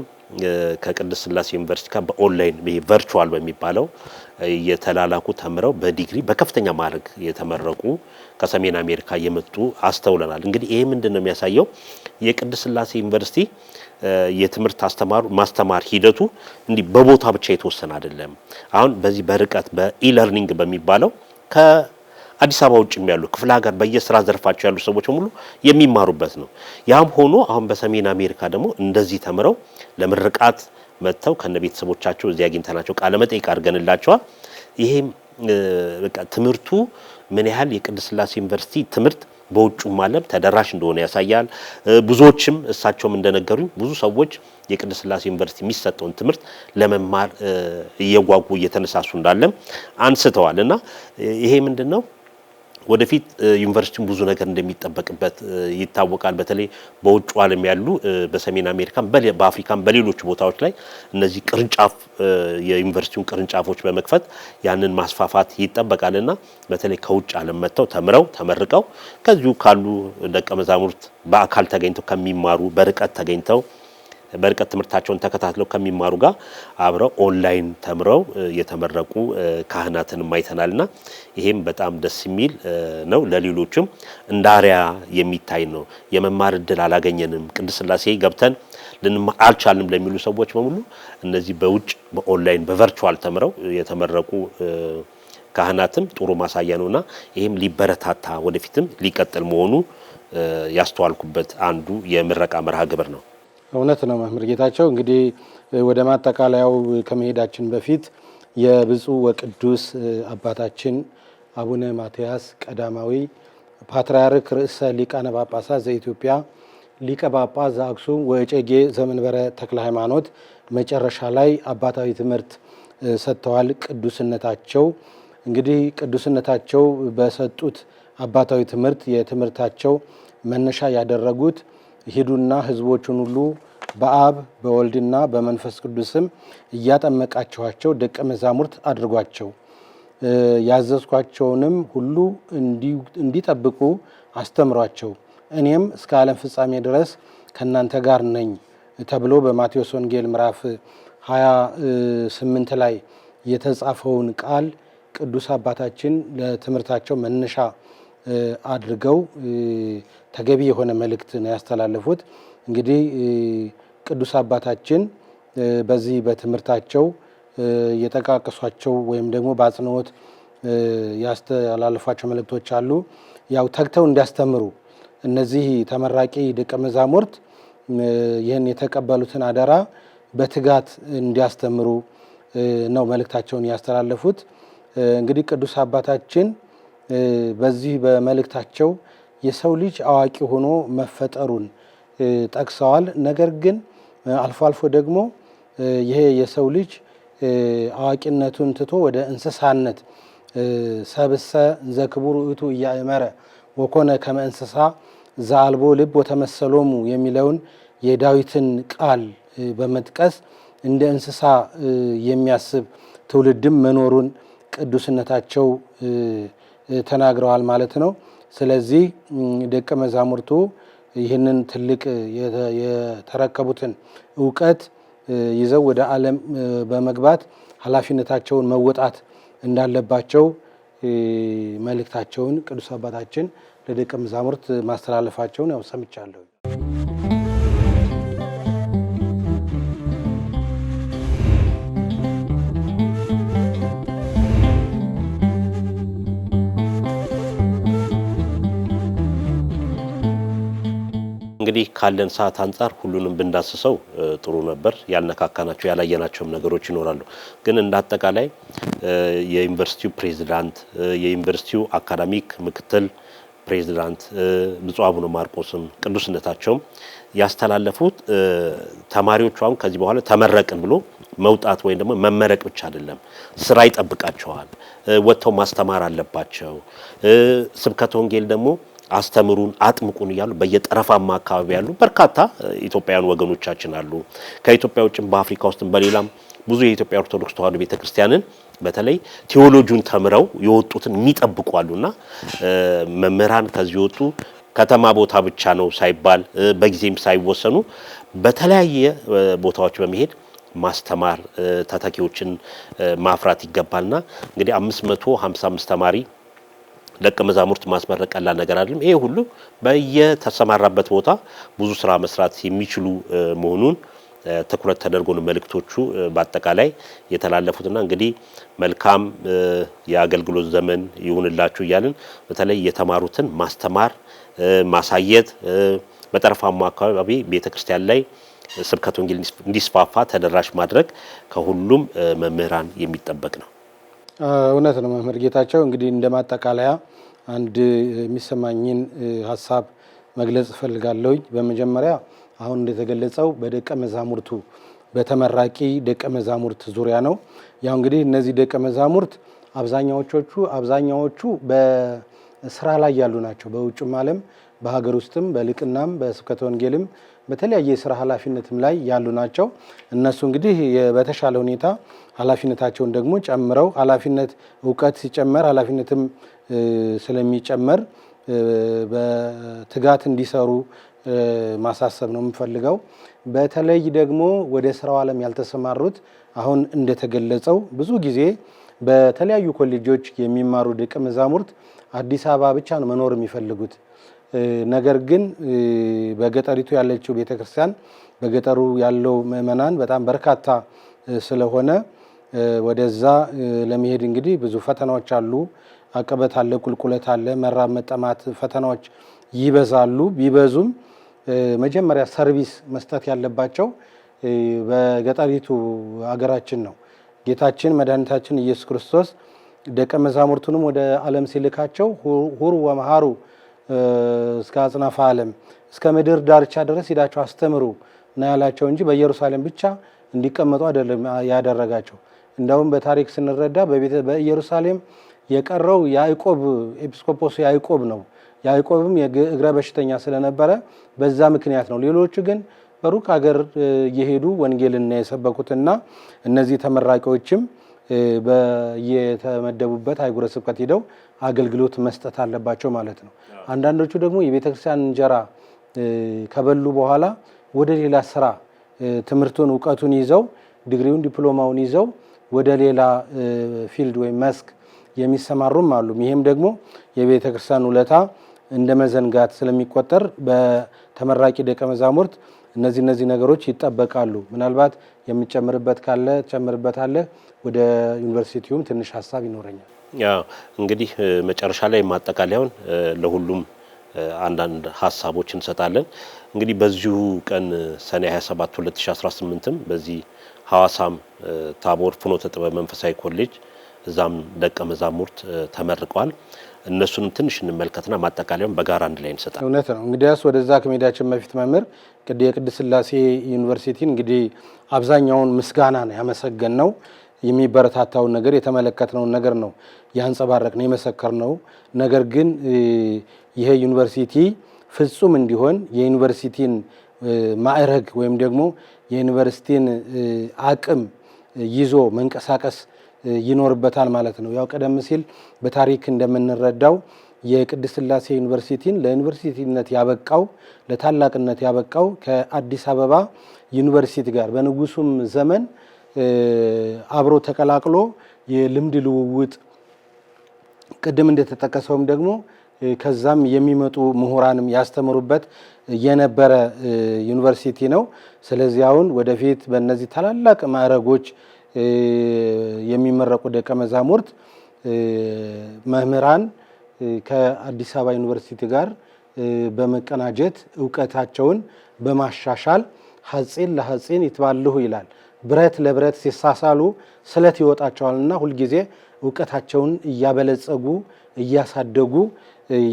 ከቅድስት ሥላሴ ዩኒቨርሲቲ ጋር በኦንላይን ቨርቹዋል በሚባለው የተላላኩ ተምረው በዲግሪ በከፍተኛ ማዕረግ የተመረቁ ከሰሜን አሜሪካ የመጡ አስተውለናል። እንግዲህ ይሄ ምንድነው የሚያሳየው? የቅድስት ሥላሴ ዩኒቨርሲቲ የትምህርት ማስተማር ሂደቱ እንዲህ በቦታ ብቻ የተወሰነ አይደለም። አሁን በዚህ በርቀት በኢለርኒንግ በሚባለው ከአዲስ አበባ ውጭም ያሉ ክፍለ ሀገር በየስራ ዘርፋቸው ያሉ ሰዎች ሁሉ የሚማሩበት ነው። ያም ሆኖ አሁን በሰሜን አሜሪካ ደግሞ እንደዚህ ተምረው ለምርቃት መጥተው ከነቤተሰቦቻቸው እዚህ አግኝተናቸው ቃለ መጠይቅ አድርገንላቸዋል። ይሄም በቃ ትምህርቱ ምን ያህል የቅድስት ሥላሴ ዩኒቨርሲቲ ትምህርት በውጭም ዓለም ተደራሽ እንደሆነ ያሳያል። ብዙዎችም እሳቸውም እንደነገሩኝ ብዙ ሰዎች የቅድስት ሥላሴ ዩኒቨርሲቲ የሚሰጠውን ትምህርት ለመማር እየጓጉ እየተነሳሱ እንዳለም አንስተዋል። እና ይሄ ምንድነው ወደፊት ዩኒቨርሲቲው ብዙ ነገር እንደሚጠበቅበት ይታወቃል። በተለይ በውጭ ዓለም ያሉ በሰሜን አሜሪካም በአፍሪካም በሌሎች ቦታዎች ላይ እነዚህ ቅርንጫፍ የዩኒቨርሲቲውን ቅርንጫፎች በመክፈት ያንን ማስፋፋት ይጠበቃልና በተለይ ከውጭ ዓለም መጥተው ተምረው ተመርቀው ከዚሁ ካሉ ደቀ መዛሙርት በአካል ተገኝተው ከሚማሩ በርቀት ትምህርታቸውን ተከታትለው ከሚማሩ ጋር አብረው ኦንላይን ተምረው የተመረቁ ካህናትን አይተናልና ይሄም በጣም ደስ የሚል ነው። ለሌሎችም እንዳሪያ የሚታይ ነው። የመማር እድል አላገኘንም ቅድስት ሥላሴ ገብተን ልንማር አልቻልንም ለሚሉ ሰዎች በሙሉ እነዚህ በውጭ በኦንላይን በቨርቹዋል ተምረው የተመረቁ ካህናትም ጥሩ ማሳያ ነውና ይሄም ሊበረታታ ወደፊትም ሊቀጥል መሆኑ ያስተዋልኩበት አንዱ የምረቃ መርሃ ግብር ነው። እውነት ነው መምህር ጌታቸው። እንግዲህ ወደ ማጠቃለያው ከመሄዳችን በፊት የብፁዕ ወቅዱስ አባታችን አቡነ ማትያስ ቀዳማዊ ፓትርያርክ ርዕሰ ሊቃነ ጳጳሳት ዘኢትዮጵያ ሊቀ ጳጳስ ዘአክሱም ወእጨጌ ዘመንበረ ተክለ ሃይማኖት መጨረሻ ላይ አባታዊ ትምህርት ሰጥተዋል። ቅዱስነታቸው እንግዲህ ቅዱስነታቸው በሰጡት አባታዊ ትምህርት የትምህርታቸው መነሻ ያደረጉት ሂዱና ሕዝቦችን ሁሉ በአብ በወልድና በመንፈስ ቅዱስም እያጠመቃችኋቸው ደቀ መዛሙርት አድርጓቸው ያዘዝኳቸውንም ሁሉ እንዲጠብቁ አስተምሯቸው እኔም እስከ ዓለም ፍጻሜ ድረስ ከእናንተ ጋር ነኝ ተብሎ በማቴዎስ ወንጌል ምዕራፍ 28 ላይ የተጻፈውን ቃል ቅዱስ አባታችን ለትምህርታቸው መነሻ አድርገው ተገቢ የሆነ መልእክት ነው ያስተላለፉት። እንግዲህ ቅዱስ አባታችን በዚህ በትምህርታቸው የጠቃቀሷቸው ወይም ደግሞ በአጽንኦት ያስተላለፏቸው መልእክቶች አሉ። ያው ተግተው እንዲያስተምሩ እነዚህ ተመራቂ ደቀ መዛሙርት ይህን የተቀበሉትን አደራ በትጋት እንዲያስተምሩ ነው መልእክታቸውን ያስተላለፉት። እንግዲህ ቅዱስ አባታችን በዚህ በመልእክታቸው የሰው ልጅ አዋቂ ሆኖ መፈጠሩን ጠቅሰዋል። ነገር ግን አልፎ አልፎ ደግሞ ይሄ የሰው ልጅ አዋቂነቱን ትቶ ወደ እንስሳነት ሰብሰ ዘክቡር ውእቱ እያእመረ ወኮነ ከመ እንስሳ ዘአልቦ ልብ ወተመሰሎሙ የሚለውን የዳዊትን ቃል በመጥቀስ እንደ እንስሳ የሚያስብ ትውልድም መኖሩን ቅዱስነታቸው ተናግረዋል ማለት ነው። ስለዚህ ደቀ መዛሙርቱ ይህንን ትልቅ የተረከቡትን እውቀት ይዘው ወደ ዓለም በመግባት ኃላፊነታቸውን መወጣት እንዳለባቸው መልእክታቸውን ቅዱስ አባታችን ለደቀ መዛሙርት ማስተላለፋቸውን ያው ሰምቻለሁ። እንግዲህ ካለን ሰዓት አንጻር ሁሉንም ብንዳስሰው ጥሩ ነበር። ያልነካካናቸው ያላየናቸውም ነገሮች ይኖራሉ። ግን እንዳጠቃላይ የዩኒቨርሲቲው ፕሬዝዳንት፣ የዩኒቨርሲቲው አካዳሚክ ምክትል ፕሬዝዳንት ብፁዕ አቡነ ማርቆስም ቅዱስነታቸውም ያስተላለፉት ተማሪዎቹ አሁን ከዚህ በኋላ ተመረቅን ብሎ መውጣት ወይም ደግሞ መመረቅ ብቻ አይደለም፣ ስራ ይጠብቃቸዋል። ወጥተው ማስተማር አለባቸው። ስብከተ ወንጌል ደግሞ አስተምሩን አጥምቁን እያሉ በየጠረፋማ አካባቢ ያሉ በርካታ ኢትዮጵያውያን ወገኖቻችን አሉ። ከኢትዮጵያ ውጭም በአፍሪካ ውስጥም በሌላም ብዙ የኢትዮጵያ ኦርቶዶክስ ተዋሕዶ ቤተክርስቲያንን በተለይ ቴዎሎጂውን ተምረው የወጡትን የሚጠብቁ አሉና መምህራን ከዚህ ወጡ ከተማ ቦታ ብቻ ነው ሳይባል በጊዜም ሳይወሰኑ በተለያየ ቦታዎች በመሄድ ማስተማር ተተኪዎችን ማፍራት ይገባልና እንግዲህ 555 ተማሪ ደቀ መዛሙርት ማስመረቅ ቀላል ነገር አይደለም። ይሄ ሁሉ በየተሰማራበት ቦታ ብዙ ስራ መስራት የሚችሉ መሆኑን ትኩረት ተደርጎ ነው መልእክቶቹ በአጠቃላይ የተላለፉትና እንግዲህ መልካም የአገልግሎት ዘመን ይሁንላችሁ እያልን በተለይ የተማሩትን ማስተማር ማሳየት በጠረፋማ አካባቢ ቤተክርስቲያን ላይ ስብከተ ወንጌል እንዲስፋፋ ተደራሽ ማድረግ ከሁሉም መምህራን የሚጠበቅ ነው። እውነት ነው መምህር ጌታቸው። እንግዲህ እንደማጠቃለያ አንድ የሚሰማኝን ሀሳብ መግለጽ እፈልጋለሁ። በመጀመሪያ አሁን እንደተገለጸው በደቀ መዛሙርቱ በተመራቂ ደቀ መዛሙርት ዙሪያ ነው። ያው እንግዲህ እነዚህ ደቀ መዛሙርት አብዛኛዎቹ በስራ ላይ ያሉ ናቸው። በውጭም ዓለም በሀገር ውስጥም በልቅናም በስብከተ ወንጌልም በተለያየ የስራ ኃላፊነትም ላይ ያሉ ናቸው። እነሱ እንግዲህ በተሻለ ሁኔታ ኃላፊነታቸውን ደግሞ ጨምረው ኃላፊነት እውቀት ሲጨመር ኃላፊነትም ስለሚጨመር በትጋት እንዲሰሩ ማሳሰብ ነው የምፈልገው። በተለይ ደግሞ ወደ ስራው ዓለም ያልተሰማሩት አሁን እንደተገለጸው ብዙ ጊዜ በተለያዩ ኮሌጆች የሚማሩ ደቀ መዛሙርት አዲስ አበባ ብቻ ነው መኖር የሚፈልጉት። ነገር ግን በገጠሪቱ ያለችው ቤተክርስቲያን በገጠሩ ያለው ምእመናን በጣም በርካታ ስለሆነ ወደዛ ለመሄድ እንግዲህ ብዙ ፈተናዎች አሉ። አቀበት አለ፣ ቁልቁለት አለ፣ መራብ መጠማት ፈተናዎች ይበዛሉ። ቢበዙም መጀመሪያ ሰርቪስ መስጠት ያለባቸው በገጠሪቱ ሀገራችን ነው። ጌታችን መድኃኒታችን ኢየሱስ ክርስቶስ ደቀ መዛሙርቱንም ወደ ዓለም ሲልካቸው ሁሩ ወመሃሩ እስከ አጽናፈ ዓለም እስከ ምድር ዳርቻ ድረስ ሄዳቸው አስተምሩ ነው ያላቸው እንጂ በኢየሩሳሌም ብቻ እንዲቀመጡ አይደለም ያደረጋቸው። እንደውም በታሪክ ስንረዳ በኢየሩሳሌም የቀረው ያዕቆብ ኤጲስቆጶስ ያዕቆብ ነው። ያዕቆብም የእግረ በሽተኛ ስለነበረ በዛ ምክንያት ነው። ሌሎቹ ግን በሩቅ ሀገር እየሄዱ ወንጌልን የሰበኩትና እነዚህ ተመራቂዎችም በየተመደቡበት አህጉረ ስብከት ሄደው አገልግሎት መስጠት አለባቸው ማለት ነው። አንዳንዶቹ ደግሞ የቤተክርስቲያን እንጀራ ከበሉ በኋላ ወደ ሌላ ስራ ትምህርቱን እውቀቱን ይዘው ዲግሪውን ዲፕሎማውን ይዘው ወደ ሌላ ፊልድ ወይም መስክ የሚሰማሩም አሉ። ይሄም ደግሞ የቤተክርስቲያን ውለታ እንደ መዘንጋት ስለሚቆጠር በተመራቂ ደቀ መዛሙርት እነዚህ ነገሮች ይጠበቃሉ። ምናልባት የሚጨምርበት ካለ ጨምርበታለህ። ወደ ዩኒቨርሲቲውም ትንሽ ሀሳብ ይኖረኛል። ያው እንግዲህ መጨረሻ ላይ ማጠቃለያውን ለሁሉም አንዳንድ ሀሳቦች እንሰጣለን። እንግዲህ በዚሁ ቀን ሰኔ 27 2018ም በዚህ ሐዋሳም ታቦር ፍኖተ ጥበብ መንፈሳዊ ኮሌጅ እዛም ደቀ መዛሙርት ተመርቀዋል። እነሱንም ትንሽ እንመልከትና ማጠቃለያውን በጋራ አንድ ላይ እንሰጣለን። እውነት ነው። እንግዲያስ ወደዛ ከመሄዳችን በፊት መምህር የቅድስት ሥላሴ ዩኒቨርሲቲን እንግዲህ አብዛኛውን ምስጋና ነው ያመሰገን ነው። የሚበረታታውን ነገር የተመለከትነውን ነገር ነው ያንጸባረቅነው የመሰከርነው። ነገር ግን ይሄ ዩኒቨርሲቲ ፍጹም እንዲሆን የዩኒቨርሲቲን ማዕረግ ወይም ደግሞ የዩኒቨርሲቲን አቅም ይዞ መንቀሳቀስ ይኖርበታል ማለት ነው። ያው ቀደም ሲል በታሪክ እንደምንረዳው የቅድስት ሥላሴ ዩኒቨርሲቲን ለዩኒቨርሲቲነት ያበቃው ለታላቅነት ያበቃው ከአዲስ አበባ ዩኒቨርሲቲ ጋር በንጉሱም ዘመን አብሮ ተቀላቅሎ የልምድ ልውውጥ ቅድም እንደተጠቀሰውም ደግሞ ከዛም የሚመጡ ምሁራንም ያስተምሩበት የነበረ ዩኒቨርሲቲ ነው። ስለዚህ አሁን ወደፊት በእነዚህ ታላላቅ ማዕረጎች የሚመረቁ ደቀ መዛሙርት መምህራን ከአዲስ አበባ ዩኒቨርሲቲ ጋር በመቀናጀት እውቀታቸውን በማሻሻል ሐጺን ለሐጺን ይትባልሁ ይላል። ብረት ለብረት ሲሳሳሉ ስለት ይወጣቸዋልና ሁልጊዜ እውቀታቸውን እያበለጸጉ እያሳደጉ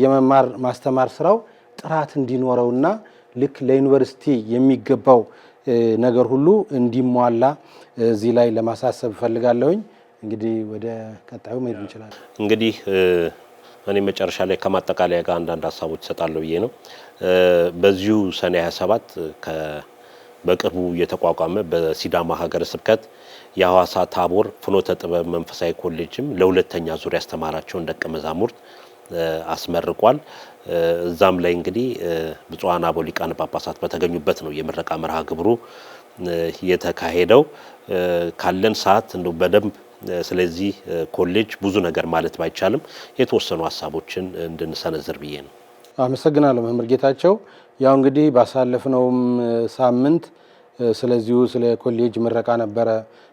የመማር ማስተማር ስራው ጥራት እንዲኖረውና ልክ ለዩኒቨርሲቲ የሚገባው ነገር ሁሉ እንዲሟላ እዚህ ላይ ለማሳሰብ ፈልጋለሁኝ። እንግዲህ ወደ ቀጣዩ መሄድ እንችላለን። እንግዲህ እኔ መጨረሻ ላይ ከማጠቃለያ ጋር አንዳንድ ሀሳቦች እሰጣለሁ ብዬ ነው። በዚሁ ሰኔ 27 በቅርቡ የተቋቋመ በሲዳማ ሀገረ ስብከት የሐዋሳ ታቦር ፍኖተ ጥበብ መንፈሳዊ ኮሌጅም ለሁለተኛ ዙር ያስተማራቸውን ደቀ መዛሙርት አስመርቋል። እዛም ላይ እንግዲህ ብፁዓን አበው ሊቃነ ጳጳሳት በተገኙበት ነው የምረቃ መርሃ ግብሩ የተካሄደው። ካለን ሰዓት እንደው በደንብ ስለዚህ ኮሌጅ ብዙ ነገር ማለት ባይቻልም የተወሰኑ ሀሳቦችን እንድንሰነዝር ብዬ ነው። አመሰግናለሁ መምህር ጌታቸው። ያው እንግዲህ ባሳለፍነውም ሳምንት ስለዚሁ ስለ ኮሌጅ ምረቃ ነበረ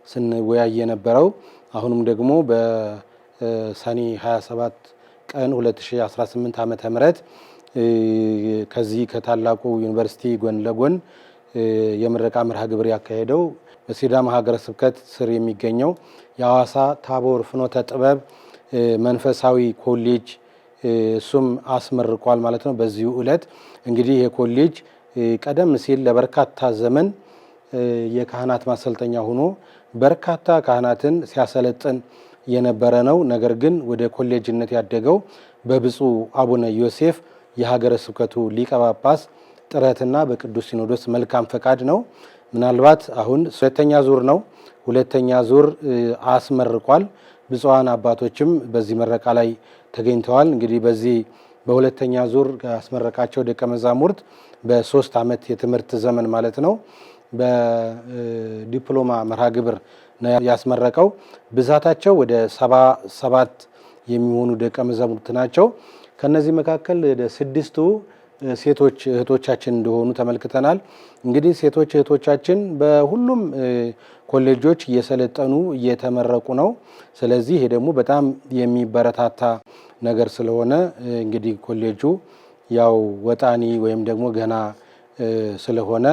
ስንወያይ የነበረው። አሁንም ደግሞ በሰኔ 27 ቀን 2018 ዓመተ ምህረት ከዚህ ከታላቁ ዩኒቨርሲቲ ጎን ለጎን የምረቃ መርሃ ግብር ያካሄደው በሲዳማ ሀገረ ስብከት ስር የሚገኘው የሐዋሳ ታቦር ፍኖተ ጥበብ መንፈሳዊ ኮሌጅ እሱም አስመርቋል ማለት ነው። በዚሁ ዕለት እንግዲህ የኮሌጅ ቀደም ሲል ለበርካታ ዘመን የካህናት ማሰልጠኛ ሆኖ በርካታ ካህናትን ሲያሰለጥን የነበረ ነው። ነገር ግን ወደ ኮሌጅነት ያደገው በብፁዕ አቡነ ዮሴፍ የሀገረ ስብከቱ ሊቀ ጳጳስ ጥረትና በቅዱስ ሲኖዶስ መልካም ፈቃድ ነው። ምናልባት አሁን ሁለተኛ ዙር ነው። ሁለተኛ ዙር አስመርቋል። ብፁዓን አባቶችም በዚህ ምረቃ ላይ ተገኝተዋል። እንግዲህ በዚህ በሁለተኛ ዙር ያስመረቃቸው ደቀ መዛሙርት በ3 ዓመት የትምህርት ዘመን ማለት ነው በዲፕሎማ መርሃ ግብር ያስመረቀው። ብዛታቸው ወደ 77 የሚሆኑ ደቀ መዛሙርት ናቸው። ከነዚህ መካከል ወደ 6ቱ ሴቶች እህቶቻችን እንደሆኑ ተመልክተናል። እንግዲህ ሴቶች እህቶቻችን በሁሉም ኮሌጆች እየሰለጠኑ እየተመረቁ ነው። ስለዚህ ይሄ ደግሞ በጣም የሚበረታታ ነገር ስለሆነ እንግዲህ ኮሌጁ ያው ወጣኒ ወይም ደግሞ ገና ስለሆነ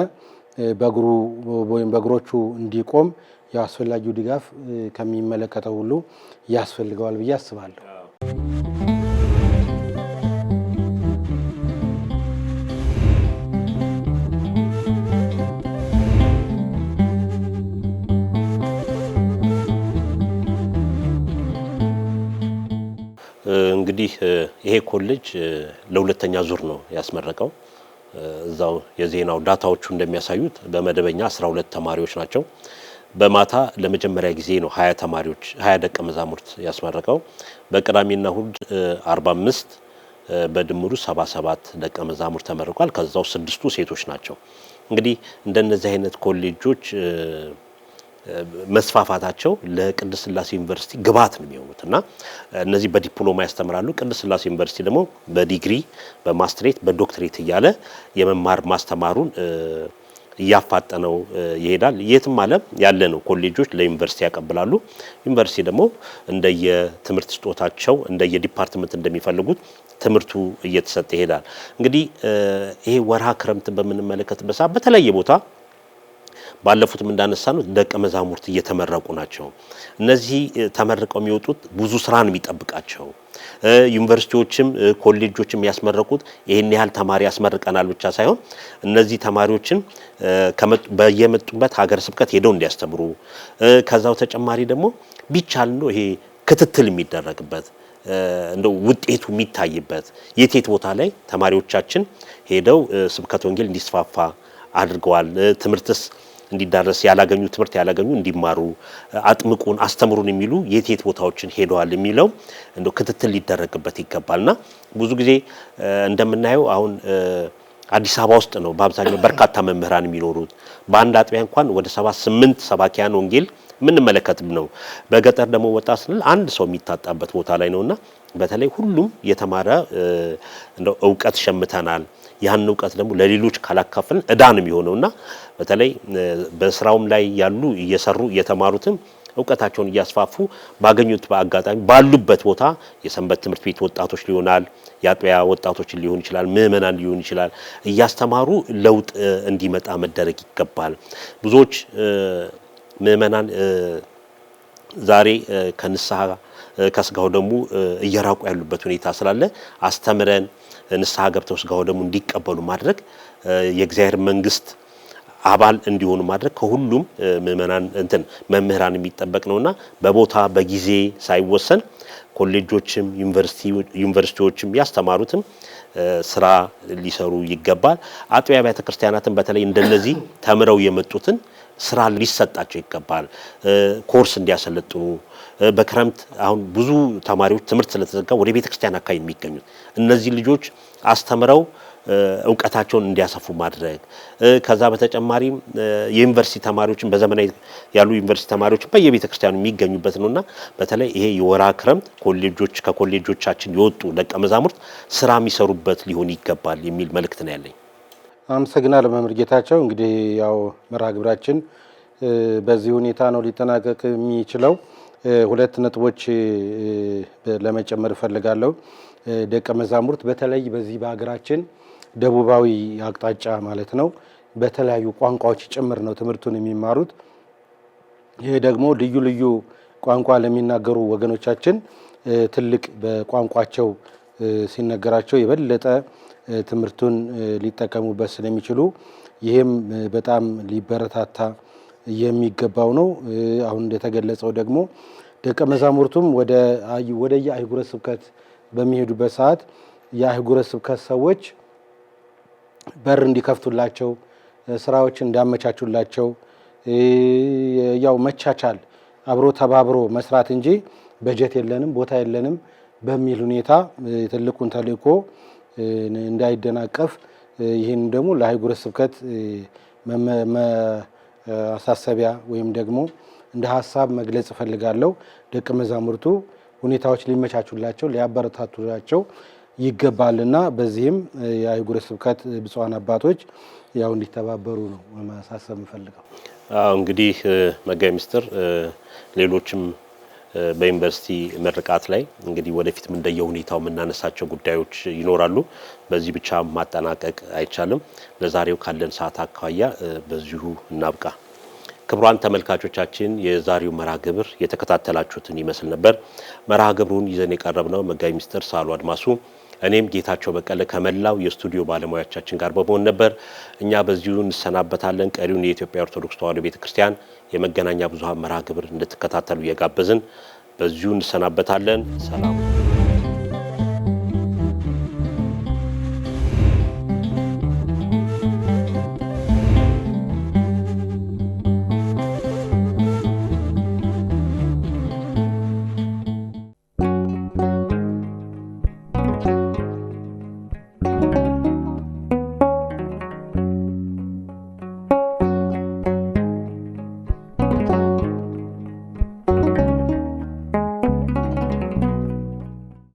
በእግሩ ወይም በእግሮቹ እንዲቆም ያስፈልጋው ድጋፍ ከሚመለከተው ሁሉ ያስፈልገዋል ብዬ አስባለሁ። እንግዲህ ይሄ ኮሌጅ ለሁለተኛ ዙር ነው ያስመረቀው። እዛው የዜናው ዳታዎቹ እንደሚያሳዩት በመደበኛ 12 ተማሪዎች ናቸው። በማታ ለመጀመሪያ ጊዜ ነው 20 ተማሪዎች 20 ደቀ መዛሙርት ያስመረቀው። በቅዳሜና እሁድ 45 በድምሩ 77 ደቀ መዛሙርት ተመርቋል። ከዛው 6ቱ ሴቶች ናቸው። እንግዲህ እንደነዚህ አይነት ኮሌጆች መስፋፋታቸው ለቅድስት ሥላሴ ዩኒቨርሲቲ ግብዓት ነው የሚሆኑት እና እነዚህ በዲፕሎማ ያስተምራሉ። ቅድስት ሥላሴ ዩኒቨርሲቲ ደግሞ በዲግሪ በማስትሬት በዶክትሬት እያለ የመማር ማስተማሩን እያፋጠነው ይሄዳል። የትም ዓለም ያለ ነው ኮሌጆች ለዩኒቨርሲቲ ያቀብላሉ። ዩኒቨርሲቲ ደግሞ እንደየትምህርት ስጦታቸው እንደየዲፓርትመንት እንደሚፈልጉት ትምህርቱ እየተሰጠ ይሄዳል። እንግዲህ ይሄ ወርሃ ክረምት በምንመለከትበት ሰዓት በተለያየ ቦታ ባለፉትም እንዳነሳነው ደቀ መዛሙርት እየተመረቁ ናቸው። እነዚህ ተመርቀው የሚወጡት ብዙ ስራ ነው የሚጠብቃቸው። ዩኒቨርሲቲዎችም ኮሌጆችም ያስመረቁት ይሄን ያህል ተማሪ ያስመርቀናል ብቻ ሳይሆን እነዚህ ተማሪዎችን በየመጡበት ሀገረ ስብከት ሄደው እንዲያስተምሩ ከዛው ተጨማሪ ደግሞ ቢቻል ነው ይሄ ክትትል የሚደረግበት እንደው ውጤቱ የሚታይበት የቴት ቦታ ላይ ተማሪዎቻችን ሄደው ስብከተ ወንጌል እንዲስፋፋ አድርገዋል። ትምህርትስ እንዲዳረስ ያላገኙ ትምህርት ያላገኙ እንዲማሩ አጥምቁን አስተምሩን የሚሉ የት ቦታዎችን ሄደዋል የሚለው እንደው ክትትል ሊደረግበት ይገባልና ብዙ ጊዜ እንደምናየው አሁን አዲስ አበባ ውስጥ ነው በአብዛኛው በርካታ መምህራን የሚኖሩት በአንድ አጥቢያ እንኳን ወደ 78 ሰባኪያን ወንጌል ምን መለከትም ነው በገጠር ደግሞ ወጣ ስንል አንድ ሰው የሚታጣበት ቦታ ላይ ነውና በተለይ ሁሉም የተማረ እንደው ዕውቀት ሸምተናል ያን ዕውቀት ደግሞ ለሌሎች ካላካፈልን እዳን የሚሆነውና በተለይ በስራውም ላይ ያሉ እየሰሩ የተማሩትም ዕውቀታቸውን እያስፋፉ ባገኙት በአጋጣሚ ባሉበት ቦታ የሰንበት ትምህርት ቤት ወጣቶች ሊሆናል ያጥያ ወጣቶችን ሊሆን ይችላል ምእመናን ሊሆን ይችላል እያስተማሩ ለውጥ እንዲመጣ መደረግ ይገባል ብዙዎች ምእመናን ዛሬ ከንስሐ ከስጋው ደግሞ እየራቁ ያሉበት ሁኔታ ስላለ አስተምረን ንስሐ ገብተው ስጋው ደግሞ እንዲቀበሉ ማድረግ የእግዚአብሔር መንግስት አባል እንዲሆኑ ማድረግ ከሁሉም ምእመናን መምህራን የሚጠበቅ ነውና በቦታ በጊዜ ሳይወሰን ኮሌጆችም ዩኒቨርሲቲዎችም ያስተማሩትም ስራ ሊሰሩ ይገባል አጥቢያ ቤተ ክርስቲያናትን በተለይ እንደነዚህ ተምረው የመጡትን ስራ ሊሰጣቸው ይገባል ኮርስ እንዲያሰለጥኑ በክረምት አሁን ብዙ ተማሪዎች ትምህርት ስለተዘጋ ወደ ቤተ ክርስቲያን አካባቢ የሚገኙት እነዚህ ልጆች አስተምረው ዕውቀታቸውን እንዲያሰፉ ማድረግ ከዛ በተጨማሪ የዩኒቨርሲቲ ተማሪዎችን በዘመናዊ ያሉ ዩኒቨርሲቲ ተማሪዎች በየቤተ ክርስቲያኑ የሚገኙበት ነውና በተለይ ይሄ የወራ ክረምት ከኮሌጆቻችን የወጡ ደቀ መዛሙርት ስራ የሚሰሩበት ሊሆን ይገባል የሚል መልእክት ነው ያለኝ አመሰግናለሁ መምህር ጌታቸው እንግዲህ ያው መርሃ ግብራችን በዚህ ሁኔታ ነው ሊጠናቀቅ የሚችለው ሁለት ነጥቦች ለመጨመር ፈልጋለሁ ደቀ መዛሙርት በተለይ በዚህ በአገራችን ደቡባዊ አቅጣጫ ማለት ነው በተለያዩ ቋንቋዎች ጭምር ነው ትምህርቱን የሚማሩት ይሄ ደግሞ ልዩ ልዩ ቋንቋ ለሚናገሩ ወገኖቻችን ትልቅ በቋንቋቸው ሲነገራቸው የበለጠ ትምህርቱን ሊጠቀሙበት ስለሚችሉ ይሄም በጣም ሊበረታታ የሚገባው ነው አሁን እንደተገለጸው ደግሞ ደቀ መዛሙርቱም ወደ የአህጉረ ስብከት በሚሄዱበት ሰዓት የአህጉረ ስብከት ሰዎች በር እንዲከፍቱላቸው ስራዎችን እንዲያመቻቹላቸው ያው መቻቻል አብሮ ተባብሮ መስራት እንጂ በጀት የለንም ቦታ የለንም በሚል ሁኔታ ትልቁን ተልእኮ እንዳይደናቀፍ ይሄን ደግሞ ለአህጉረ ስብከት አሳሰቢያ ወይም ደግሞ እንደ ሐሳብ መግለጽ ፈልጋለሁ ደቀ መዛሙርቱ ሁኔታዎች ሊመቻቹላቸው ሊያበረታቱላቸው ይገባልና በዚህም የአህጉረ ስብከት ብፁዓን አባቶች ያው እንዲተባበሩ ነው ማሳሰብ ፈልገው እንግዲህ መጋቢ ምስጢር ሌሎችም በዩኒቨርሲቲ ምርቃት ላይ እንግዲህ ወደፊትም እንደየው ሁኔታው መናነሳቸው ጉዳዮች ይኖራሉ በዚህ ብቻ ማጠናቀቅ አይቻልም ለዛሬው ካለን ሰዓት አካያ በዚሁ እናብቃ ክቡራን ተመልካቾቻችን የዛሬው መርሃ ግብር የተከታተላችሁትን ይመስል ነበር መርሃ ግብሩን ይዘን የቀረብነው መጋቢ ምስጢር ሳህሉ አድማሱ እኔም ጌታቸው በቀለ ከመላው የስቱዲዮ ባለሙያዎቻችን ጋር በመሆን ነበር እኛ በዚሁ እንሰናበታለን ቀሪውን የኢትዮጵያ ኦርቶዶክስ ተዋሕዶ ቤተክርስቲያን የመገናኛ ብዙሃን መርሃ ግብር እንድትከታተሉ እየጋበዝን በዚሁ እንሰናበታለን ሰላም